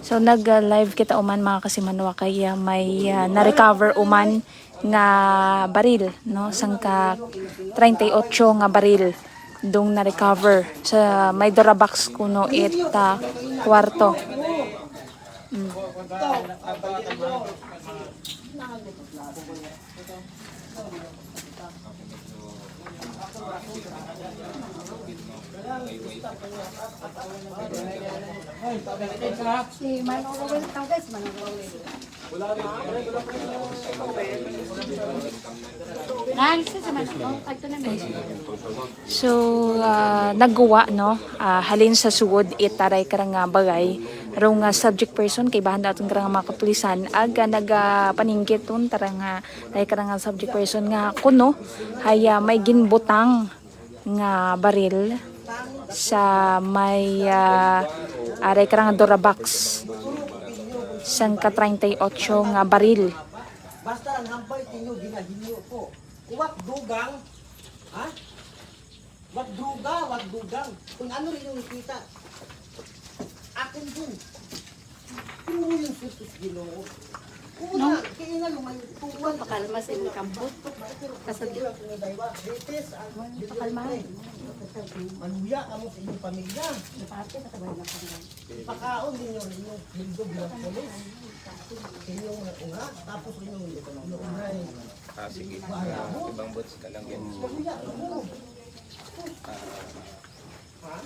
So nag-live kita uman mga kasimanwa kaya may na-recover uman nga baril, no? Sangka 38 nga baril dong na-recover sa may Durabox kuno kwarto. Si Manolo tao guys, Manolo. So nagguwa no halin sa suod itaray karang nga bagay rong subject person kay bahan daton karang mga kapulisan aga nagapaningkiton tarang nga tay karang subject person nga kuno haya may ginbutang nga baril sa may aray karang Durabox sangka 38 nga baril. Basta ang hambay tinyo ginahinyo po. Uwat dugang, ha? Wag dugang. Kung ano rin yung nakita, akin dun. Puro yung sutos ginoo. Una, kaya na lumayo. Tuwan, Pakalma sa inyong kambot. kasadyo. Betes, Pakalmahan. manuya ka mo sa inyong pamilya. Pakaon din yung hildo bilang polis. Inyong unga, tapos inyong unay. Sige. Ibang bots ka lang yan. Manuya ka mo. Ha?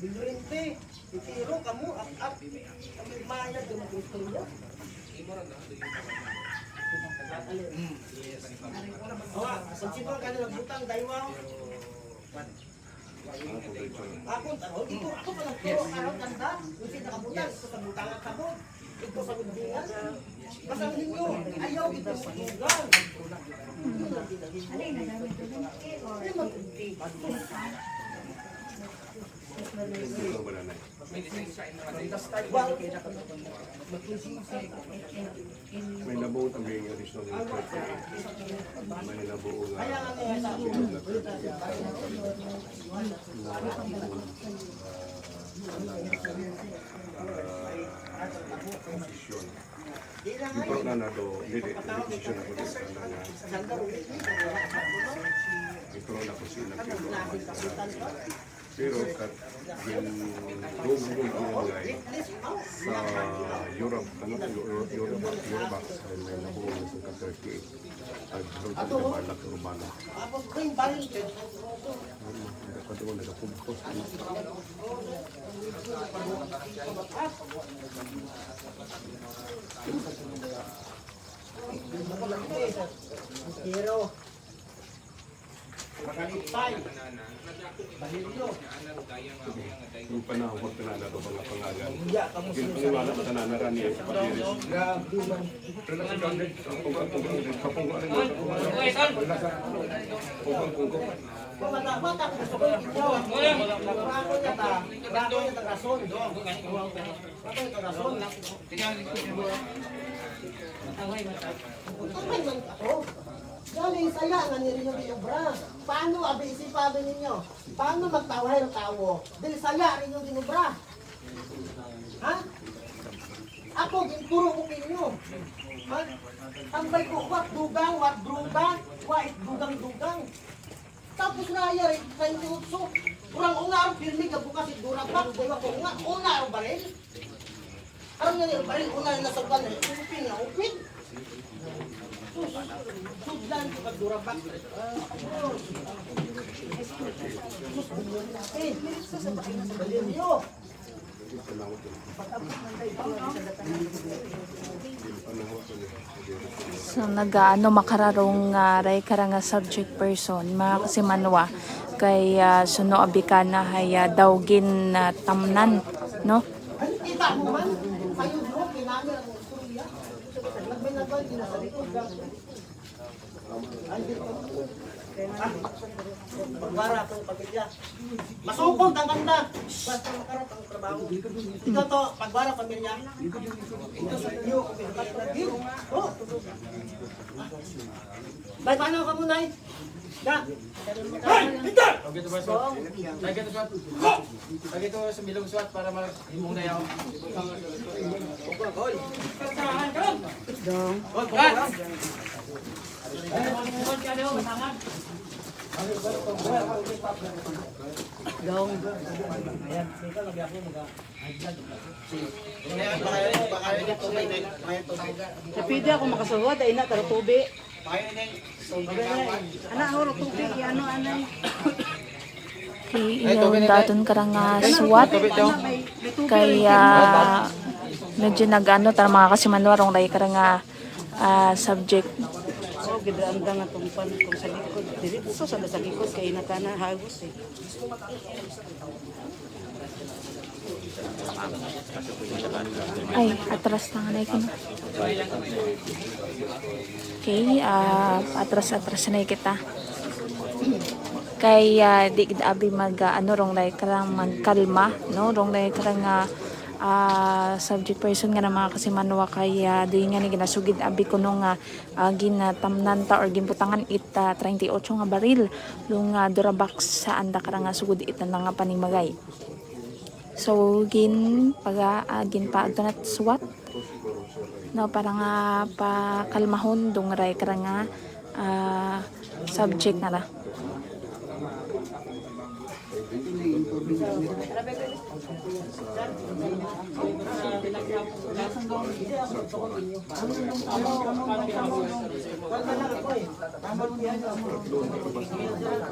Bilrente, itiro kamu at kami mayad yung gusto niya. Kung sino ang kanilang butang, daywaw. Ako palang turo, araw tanda. Kung sino nakabutang, ito sa butang at sabon. Ito sa bundingan. Kasang ninyo, ayaw ito sa bugang. May nabuo ang being additional in 38. May nabuo nga posisyon. Dito na do, hindi posisyon ako dito ito na ko sila pero kat gugulay sa Europe Eurobox ay may nabuo na sa 38 at sa balak urbano. Tapos rin balik. Patuloy na pupos. Pero makalipay. Bahilyo. Yung panahon ko tinala to mga pangalan. Iya, kamu Yung paniwala ko tananaran niya sa pag-iris. Mata ko gusto ko ikaw. Ako niya ta. Ako niya ta rason. Ako niya ta rason. Mataway man ako. Galing saya nga nirin yung bra. Paano abi isipan ninyo? Paano magtaway ng tao? Dili saya rin yung dinubra. Ha? Ako ginturo ko kinyo. Ha? Tambay ko wat dugang, wat drugang, wat dugang. Tapos raya rin sa inutso. Kurang unga ang pirmi ka bukas idurabak. Diba ko unga ang baril. Aram nga yung baril, una na nasa ban. Upin na upin. Sudlan ko pagdurabak. Sus, balilyo. So nagaano makararong ray karang subject person mga kasimanwa kay suno abika na hay dawgin na tamnan no. Kita mo man, kayo bro, kinamit ang istorya. Nagbinagay, kinasalikod ka. Pagbara akong pamilya. Masupong ang ganda. Basta makarap ang trabaho. Ito to, pagbara pamilya. Ito sa inyo, kung pinagkakilagin. Oh! Bay, paano ka muna eh? Da! Hey! Peter! Lagi ito sa bilog swat para muna yaw. Napidi ako makasuwad, ay na, taro tubi. Anak, huro tubi, ano, anay. Yung daton karang SWAT kaya medyo nagano tar mga kasimanwa rong ray karang subject. So, gidraanda nga itong pan kung sa likod. Diretso sa likod, kaya natana hagos eh. Ay, atras na nga na ito. Okay, atras na kita. Kay di kita abi mag ano rong like karang magkalma no rong like karang subject person nga na mga kasimanwa kay di nga ni ginasugid abi kuno nga ginatamnan ta or ginputangan it 38 nga baril lung durabox sa anda karang sugod it na nga panimagay. So gin paagto na SWAT no parang pakalmahon dong ray karang subject na la.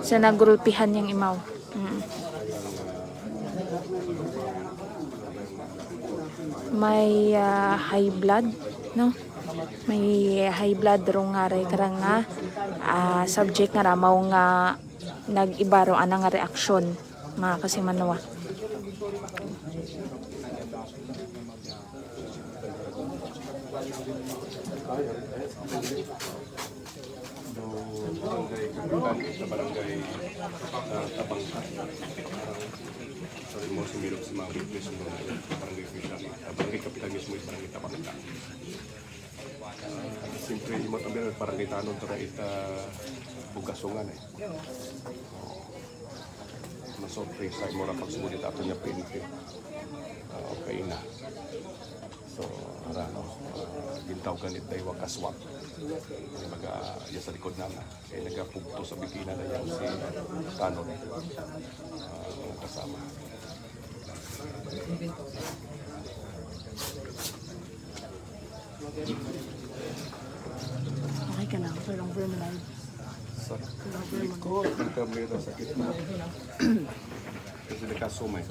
Sa nagulpihan yung imaw. May high blood, no? May high blood rong ngaray karang subject nga ramaw nga nag-ibaro anang reaksyon mga kasimanwa. Sa barangay Tabangka. Sorry mo si Mirok si mga witness mo barangay official. Barangay kapitan mismo yung barangay Tabangka. Siyempre, imot ang bilang barangay Tanon ito na ita bugasungan eh. Masorpresa sa mura pagsulit ato niya pinipin. Okay na. So, arano, gintaw ganit na iwag kaswak. Baga, yan sa likod naman. Kaya nagapugto sa bikina na yan si Tanon. Mga kasama. Okay ka na, parang verminal. Sa likod, ng kamera sa kitna. Kasi nakasumay.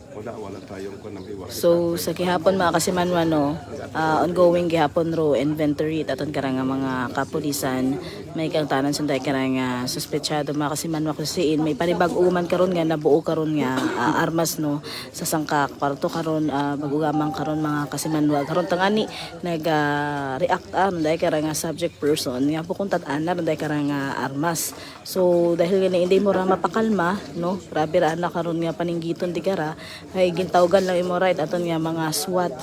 Wala tayong kunang So sa gihapon mga kasimanwa no, ongoing gihapon ro inventory aton karang mga kapulisan may kang tanan sunday karang suspetsado mga kasimanwa kusiin may panibag-uman karon nga nabuo karon nga armas no sa sangkak parto karon bagugamang karon mga kasimanwa karon tangani nag react dahil karang subject person nga pukuntat anar dahil karang armas. So dahil gani hindi mo ra mapakalma no, grabe ra na karon nga paninggiton di kara ay gintawgan lang imo right aton nga mga SWAT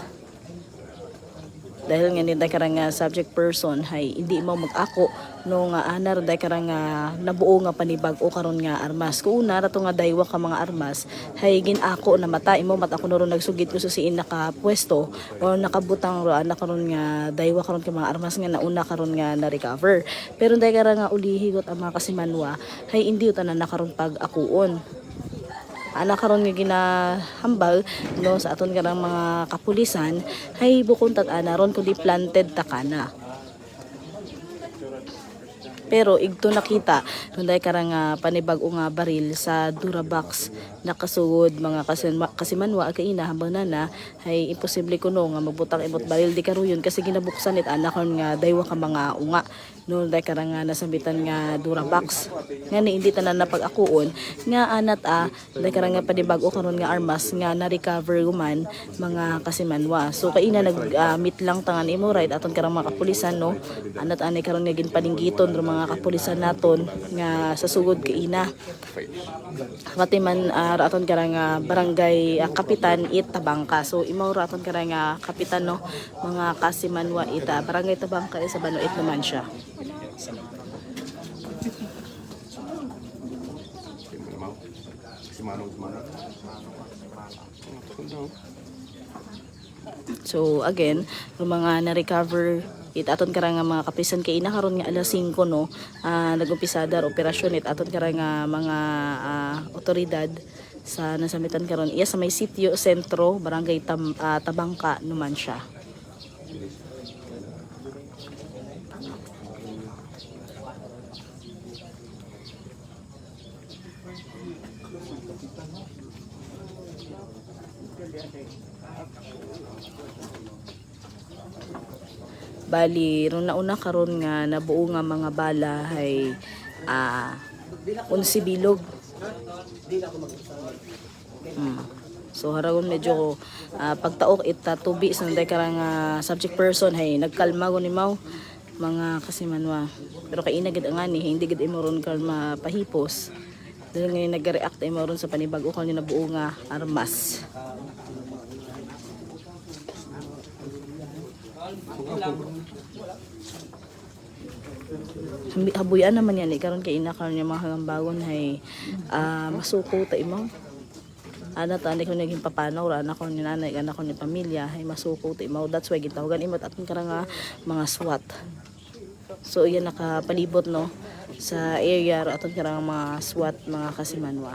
dahil nga nila karang subject person hay hindi mo mag-ako no nga anar dahil karang nabuo nga panibag o karon nga armas ko una rato nga daywa ka mga armas hay ginako na mata imo mat ako ron nagsugid ko sa siin nakapwesto o nakabutang ro ana karon nga daywa karon ka mga armas nga nauna karon nga na recover pero dahil karang nga ulihigot ang mga kasimanwa hay hindi uta na nakaron pag akuon ana karon nga ginahambal no sa aton kanang mga kapulisan hay bukon tat ana ron kundi planted ta kana. Pero igto nakita nunday karang panibag-o nga baril sa Durabox nakasugod mga kasimanwa kay ina hambang nana ay imposible kuno nga magbutang imot baril di karuyon kasi ginabuksan it anakon nga daywa ka mga unga no day karang nasambitan nga Durabox nga ni hindi tanan napag-akuon nga anat day karang nga panibag-o karon nga armas nga na-recover guman mga kasimanwa. So kay ina nag meet lang tangan imo right aton karang mga kapulisan no anat ani karon nga ginpaninggiton ro mga kapulisan naton nga sa sugod kay ina pati man raton karang barangay kapitan it Tabangka. So imaw raton karang kapitan no mga kasimanwa ita barangay Tabangka sa Banuit naman siya. So again, yung mga na-recover it aton karang mga kapisan kay ina karon nga alas 5 no nagumpisadar operasyon it aton karang mga otoridad sa nasamitan karon iya sa may sitio sentro barangay Tabangka naman siya. Bali, ron nauna karon nga nabuo nga mga bala ay 11 bilog. So haragon medyo pagtaok ita tubi sa day karang subject person hay nagkalma guni maw mga kasimanwa. Pero kay ina gid nga ni hindi gid imo ron kalma pahipos. Dahil nga nag-react imo ron sa panibag-o kan nabuo nga armas. Habuyan naman yan karon kay ina karon yung mga hagambagon hay masuko ta imaw ana ta ko naging papanaw ra anak ko ni nanay anak ko ni pamilya hay masuko ta imaw that's why gitawagan imot aton karang mga SWAT. So iyan nakapalibot no sa area ra aton karang mga SWAT mga kasimanwa.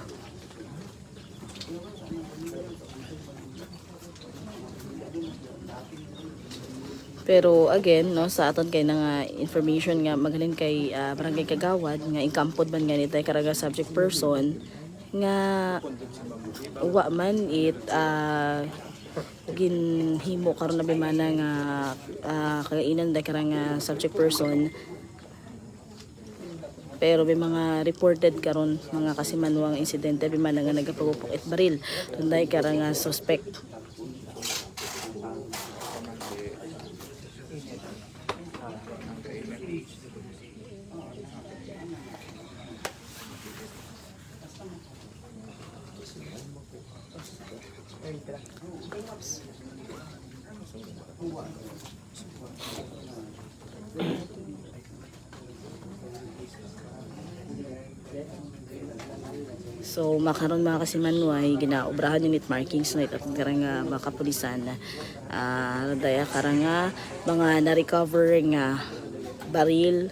Pero again no sa aton kay nga information nga magaling kay barangay Kagawad nga ingkampod man nga nitay karaga subject person nga wa man it ginhimo karon na bimana nga kagainan day karang subject person. Pero may mga reported karon mga kasimanwang insidente bimana nga nagapagupok it baril tunday karang suspect. So makaron mga kasimanway ginaobrahan unit markings na at karang mga kapulisan daya karang mga na-recover nga baril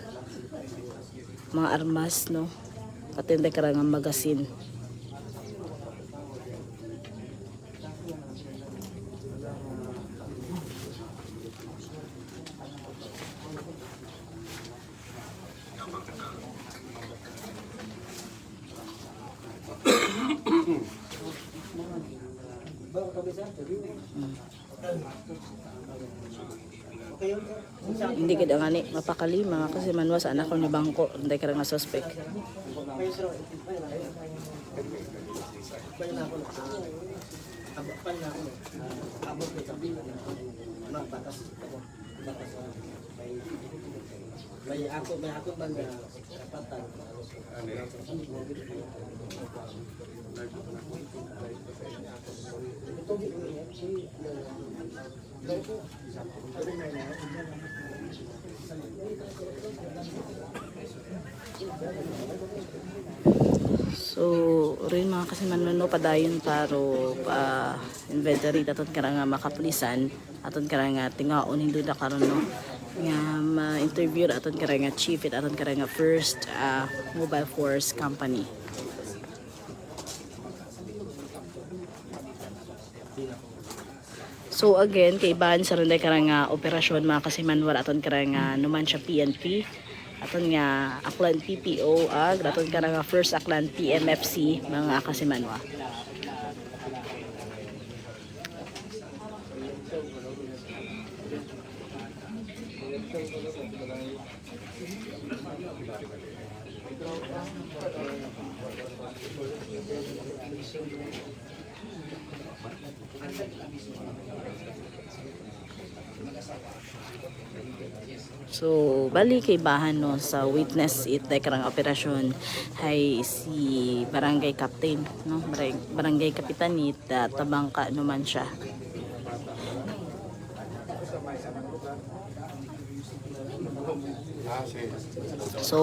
mga armas no pati karang magasin. Hindi kita ngani mapakali mga kasi manwa sa anak ko ni bangko hindi ka nga suspect. May ako bang kapatan. So rin mga kasimanwa padayon paro inventory daton karang makapulisan aton karang tingaon hindu da karon no nga ma-interview aton karang chief it aton karang first mobile force company. So again kay iban sa ronday karang operasyon mga kasimanwa aton karang numan siya PNP at aton nga Aklan PPO ag aton ka nga first Aklan PMFC mga kasimanwa. So, bali kay bahan no sa witness it karang operasyon hay si barangay captain no, barangay kapitanit tabangka naman siya. So,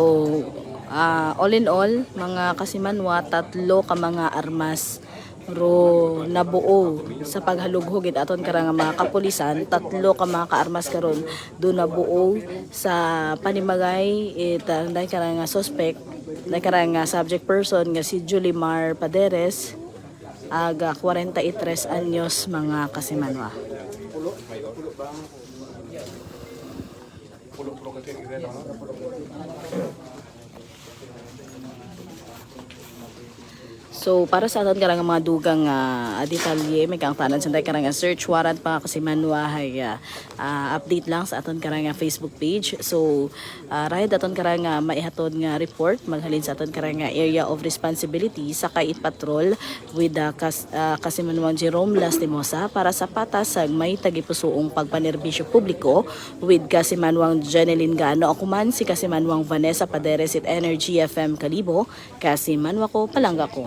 all in all, mga kasimanwa, 3 ka mga armas ro nabuo sa paghalughog aton karang mga kapulisan, 3 ka mga kaarmas karon do nabuo sa panimagay dahil karang suspect, dahil karang subject person nga si Julimar Paderes aga 43 anyos mga kasimanwa. So para sa aton karang mga dugang detalye may kang tanan sa karang search warrant pa kasi manwa hay update lang sa aton karang Facebook page. So rahid aton karang maihatod nga report maghalin sa aton karang area of responsibility sa kay patrol with kasi manwang Jerome Lastimosa para sa patasag may tagipusoong pagpanerbisyo publiko with kasi manwang Jeneline Gano ako man si kasi manwang Vanessa Paderes at Energy FM Kalibo kasi manwa ko palangga ko.